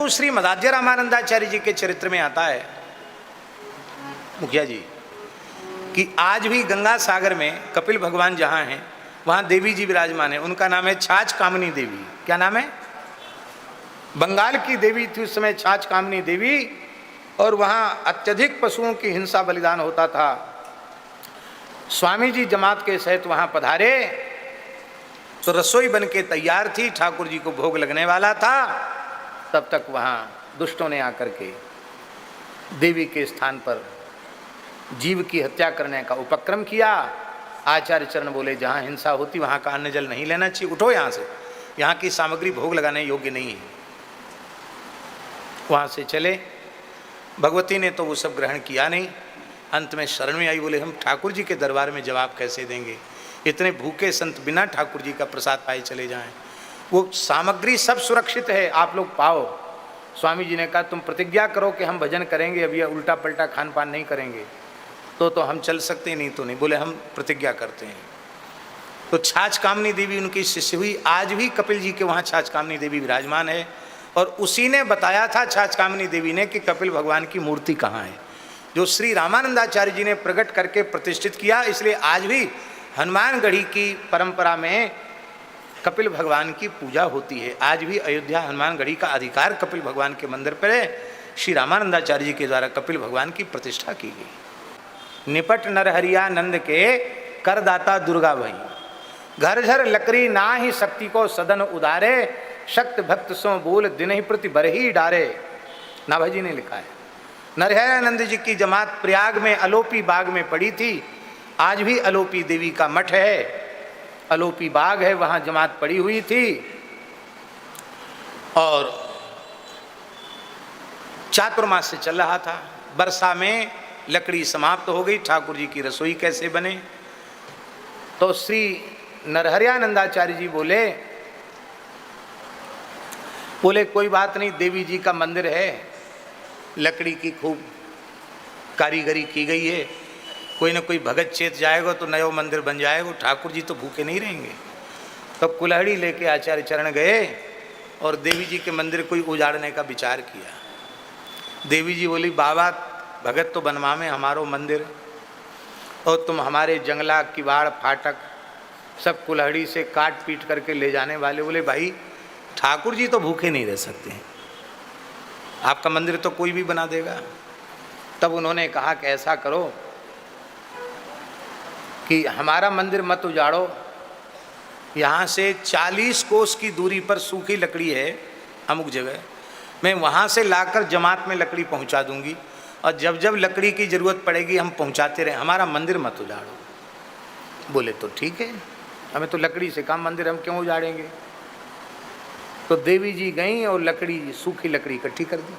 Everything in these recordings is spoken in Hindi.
तो श्री मदाध्य रामानंदाचार्य जी के चरित्र में आता है मुखिया जी कि आज भी गंगा सागर में कपिल भगवान जहाँ हैं वहाँ देवी जी विराजमान है। उनका नाम है छाछ कामनी देवी। क्या नाम है? बंगाल की देवी थी उस समय छाछ कामनी देवी, और वहाँ अत्यधिक पशुओं की हिंसा बलिदान होता था। स्वामी जी जमात के सहित वहाँ पधारे तो रसोई बन के तैयार थी, ठाकुर जी को भोग लगने वाला था। तब तक वहाँ दुष्टों ने आकर के देवी के स्थान पर जीव की हत्या करने का उपक्रम किया। आचार्य चरण बोले जहाँ हिंसा होती वहाँ का अन्न जल नहीं लेना चाहिए, उठो यहाँ से, यहाँ की सामग्री भोग लगाने योग्य नहीं है। वहाँ से चले। भगवती ने तो वो सब ग्रहण किया नहीं। अंत में शरण में आई, बोले हम ठाकुर जी के दरबार में जवाब कैसे देंगे, इतने भूखे संत बिना ठाकुर जी का प्रसाद पाए चले जाएं। वो सामग्री सब सुरक्षित है, आप लोग पाओ। स्वामी जी ने कहा तुम प्रतिज्ञा करो कि हम भजन करेंगे, अभी उल्टा पलटा खान पान नहीं करेंगे, तो हम चल सकते, नहीं तो नहीं। बोले हम प्रतिज्ञा करते हैं। तो छाछ कामनी देवी उनकी शिष्य हुई। आज भी कपिल जी के वहाँ छाछ कामनी देवी विराजमान है, और उसी ने बताया था छाछ कामनी देवी ने कि कपिल भगवान की मूर्ति कहाँ है, जो श्री रामानंदाचार्य जी ने प्रकट करके प्रतिष्ठित किया। इसलिए आज भी हनुमानगढ़ी की परंपरा में कपिल भगवान की पूजा होती है। आज भी अयोध्या हनुमानगढ़ी का अधिकार कपिल भगवान के मंदिर पर है। श्री रामानंदाचार्य जी के द्वारा कपिल भगवान की प्रतिष्ठा की गई। निपट नरहरिया नंद के करदाता दुर्गा भई, घर घर लकड़ी ना ही शक्ति को सदन उदारे, शक्त भक्त सो बोल दिन ही प्रति बरही डारे। नाभाजी ने लिखा है। नरहरियानंद जी की जमात प्रयाग में अलोपी बाग में पड़ी थी। आज भी अलोपी देवी का मठ है, अलोपी बाग है, वहाँ जमात पड़ी हुई थी। और चातुर्मास से चल रहा था। वर्षा में लकड़ी समाप्त हो गई, ठाकुर जी की रसोई कैसे बने। तो श्री नरहरियानंदाचार्य जी बोले कोई बात नहीं, देवी जी का मंदिर है, लकड़ी की खूब कारीगरी की गई है, कोई ना कोई भगत चेत जाएगा तो नया मंदिर बन जाएगा, ठाकुर जी तो भूखे नहीं रहेंगे। तो कुल्हाड़ी लेके आचार्य चरण गए और देवी जी के मंदिर को उजाड़ने का विचार किया। देवी जी बोली बाबा भगत तो बनवा में हमारो मंदिर, और तुम हमारे जंगला किवाड़ फाटक सब कुल्हाड़ी से काट पीट करके ले जाने वाले। बोले भाई ठाकुर जी तो भूखे नहीं रह सकते हैं, आपका मंदिर तो कोई भी बना देगा। तब उन्होंने कहा कि ऐसा करो कि हमारा मंदिर मत उजाड़ो, यहाँ से 40 कोस की दूरी पर सूखी लकड़ी है अमुक जगह, मैं वहाँ से लाकर जमात में लकड़ी पहुँचा दूंगी, और जब जब लकड़ी की ज़रूरत पड़ेगी हम पहुँचाते रहें, हमारा मंदिर मत उजाड़ो। बोले तो ठीक है, हमें तो लकड़ी से काम, मंदिर हम क्यों उजाड़ेंगे। तो देवी जी गईं और लकड़ी, सूखी लकड़ी इकट्ठी कर दी।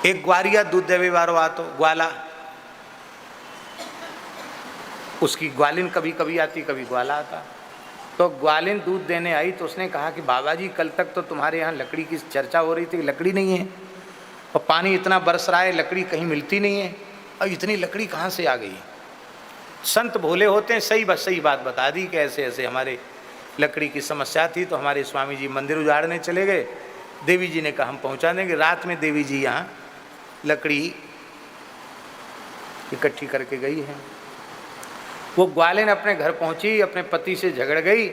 एक ग्वारिया दूध देवे वारो आतो, ग्वाला, उसकी ग्वालिन कभी कभी आती कभी ग्वाला आता। तो ग्वालिन दूध देने आई तो उसने कहा कि बाबा जी कल तक तो तुम्हारे यहाँ लकड़ी की चर्चा हो रही थी, लकड़ी नहीं है, और पानी इतना बरस रहा है, लकड़ी कहीं मिलती नहीं है, और इतनी लकड़ी कहाँ से आ गई। संत भोले होते हैं, सही बात बता दी कि ऐसे ऐसे हमारे लकड़ी की समस्या थी, तो हमारे स्वामी जी मंदिर उजाड़ने चले गए। देवी जी ने कहा हम पहुँचा देंगे। रात में देवी जी यहाँ लकड़ी इकट्ठी करके गई है। वो ग्वालिन अपने घर पहुंची, अपने पति से झगड़ गई।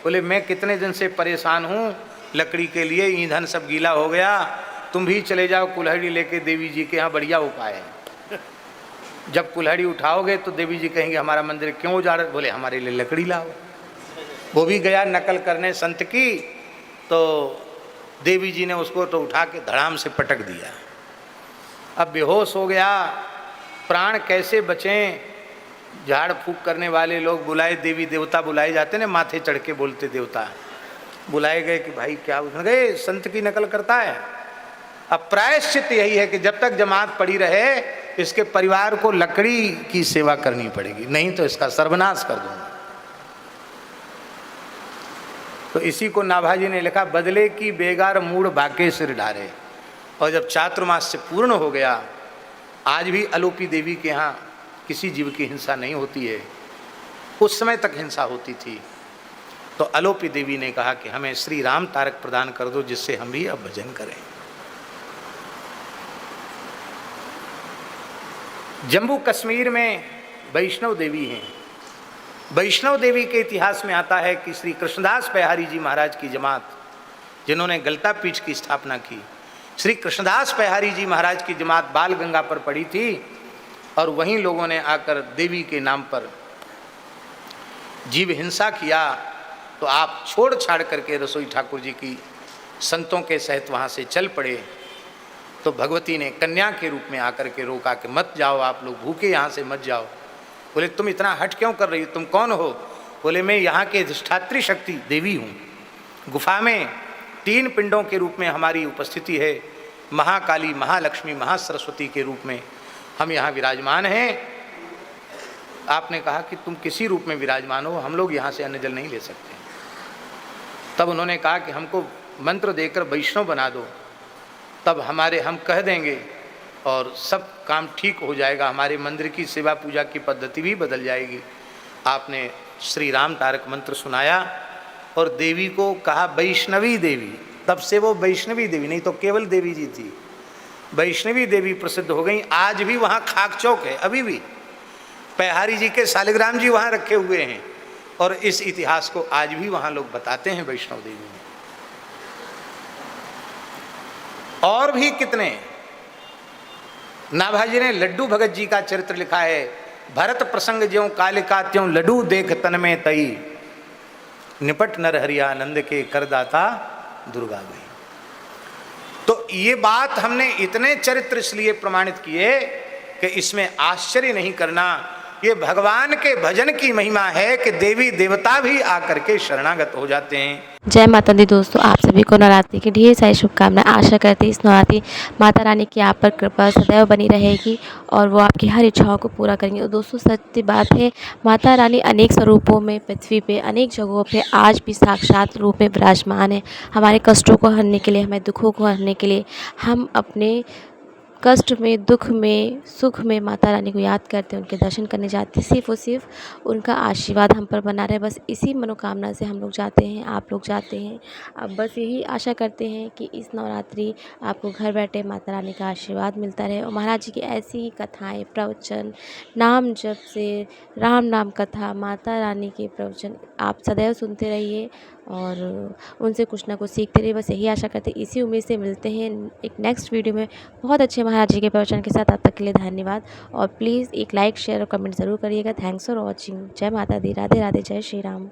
बोले मैं कितने दिन से परेशान हूँ लकड़ी के लिए, ईंधन सब गीला हो गया, तुम भी चले जाओ कुल्हाड़ी लेके देवी जी के यहाँ, बढ़िया उपाय है। जब कुल्हाड़ी उठाओगे तो देवी जी कहेंगे हमारा मंदिर क्यों उजाड़। बोले हमारे लिए लकड़ी लाओ। वो भी गया नकल करने संत की, तो देवी जी ने उसको तो उठा के धड़ाम से पटक दिया। अब बेहोश हो गया, प्राण कैसे बचें। झाड़ फूक करने वाले लोग बुलाए, देवी देवता बुलाए जाते ना, माथे चढ़ के बोलते देवता, बुलाए गए कि भाई क्या गए, संत की नकल करता है। अब प्रायश्चित यही है कि जब तक जमात पड़ी रहे इसके परिवार को लकड़ी की सेवा करनी पड़ेगी, नहीं तो इसका सर्वनाश कर दूंगा। तो इसी को नाभाजी ने लिखा, बदले की बेगार मूड बाके सिर डारे। और जब चातुर्मास से पूर्ण हो गया, आज भी अलोपी देवी के यहाँ किसी जीव की हिंसा नहीं होती है, उस समय तक हिंसा होती थी। तो अलोपी देवी ने कहा कि हमें श्री राम तारक प्रदान कर दो, जिससे हम भी अब भजन करें। जम्मू कश्मीर में वैष्णव देवी हैं। वैष्णव देवी के इतिहास में आता है कि श्री कृष्णदास बिहारी जी महाराज की जमात, जिन्होंने गलता पीठ की स्थापना की, श्री कृष्णदास बिहारी जी महाराज की जमात बाल गंगा पर पड़ी थी और वहीं लोगों ने आकर देवी के नाम पर जीव हिंसा किया। तो आप छोड़ छाड़ करके रसोई ठाकुर जी की संतों के सहित वहाँ से चल पड़े। तो भगवती ने कन्या के रूप में आकर के रोका कि मत जाओ, आप लोग भूखे यहाँ से मत जाओ। बोले तुम इतना हट क्यों कर रही हो, तुम कौन हो? बोले मैं यहाँ के अधिष्ठात्री शक्ति देवी हूँ। गुफा में 3 पिंडों के रूप में हमारी उपस्थिति है, महाकाली, महालक्ष्मी, महासरस्वती के रूप में हम यहाँ विराजमान हैं। आपने कहा कि तुम किसी रूप में विराजमान हो, हम लोग यहाँ से अन्न जल नहीं ले सकते। तब उन्होंने कहा कि हमको मंत्र देकर वैष्णव बना दो, तब हम कह देंगे और सब काम ठीक हो जाएगा, हमारे मंदिर की सेवा पूजा की पद्धति भी बदल जाएगी। आपने श्री राम तारक मंत्र सुनाया और देवी को कहा वैष्णवी देवी। तब से वो वैष्णवी देवी, नहीं तो केवल देवी जी थी, वैष्णवी देवी प्रसिद्ध हो गई। आज भी वहाँ खाक चौक है, अभी भी बिहारी जी के शालिग्राम जी वहाँ रखे हुए हैं और इस इतिहास को आज भी वहाँ लोग बताते हैं वैष्णव देवी में। और भी कितने, नाभाजी ने लड्डू भगत जी का चरित्र लिखा है, भरत प्रसंग ज्यों कालिका त्यों लड्डू देख तन में तई, निपट नर हरियानंद के करदाता दुर्गा गई। तो ये बात हमने इतने चरित्र इसलिए प्रमाणित किए कि इसमें आश्चर्य नहीं करना, ये भगवान के भजन की महिमा है कि देवी देवता भी आकर के शरणागत हो जाते हैं। जय माता दी दोस्तों, आप सभी को नवरात्रि की ढेर सारी शुभकामनाएं। आशा करती इस नवरात्रि माता रानी की आप पर कृपा सदैव बनी रहेगी और वो आपकी हर इच्छाओं को पूरा करेंगे। और दोस्तों सत्य बात है, माता रानी अनेक स्वरूपों में पृथ्वी पे अनेक जगहों पे आज भी साक्षात रूप में विराजमान है। हमारे कष्टों को हरने के लिए, हमें दुखों को हरने के लिए, हम अपने कष्ट में, दुख में, सुख में माता रानी को याद करते हैं, उनके दर्शन करने जाते हैं। सिर्फ़ और सिर्फ उनका आशीर्वाद हम पर बना रहे, बस इसी मनोकामना से हम लोग जाते हैं, आप लोग जाते हैं। अब बस यही आशा करते हैं कि इस नवरात्रि आपको घर बैठे माता रानी का आशीर्वाद मिलता रहे और महाराज जी की ऐसी ही कथाएँ, प्रवचन, नाम जप से, राम नाम कथा, माता रानी के प्रवचन आप सदैव सुनते रहिए और उनसे कुछ ना कुछ सीखते रहिए। बस यही आशा करते हैं। इसी उम्मीद से मिलते हैं एक नेक्स्ट वीडियो में बहुत अच्छे महाराज जी के प्रवचन के साथ। अब तक के लिए धन्यवाद और प्लीज़ एक लाइक, शेयर और कमेंट ज़रूर करिएगा। Thanks for watching. जय माता दी, राधे राधे, जय श्री राम।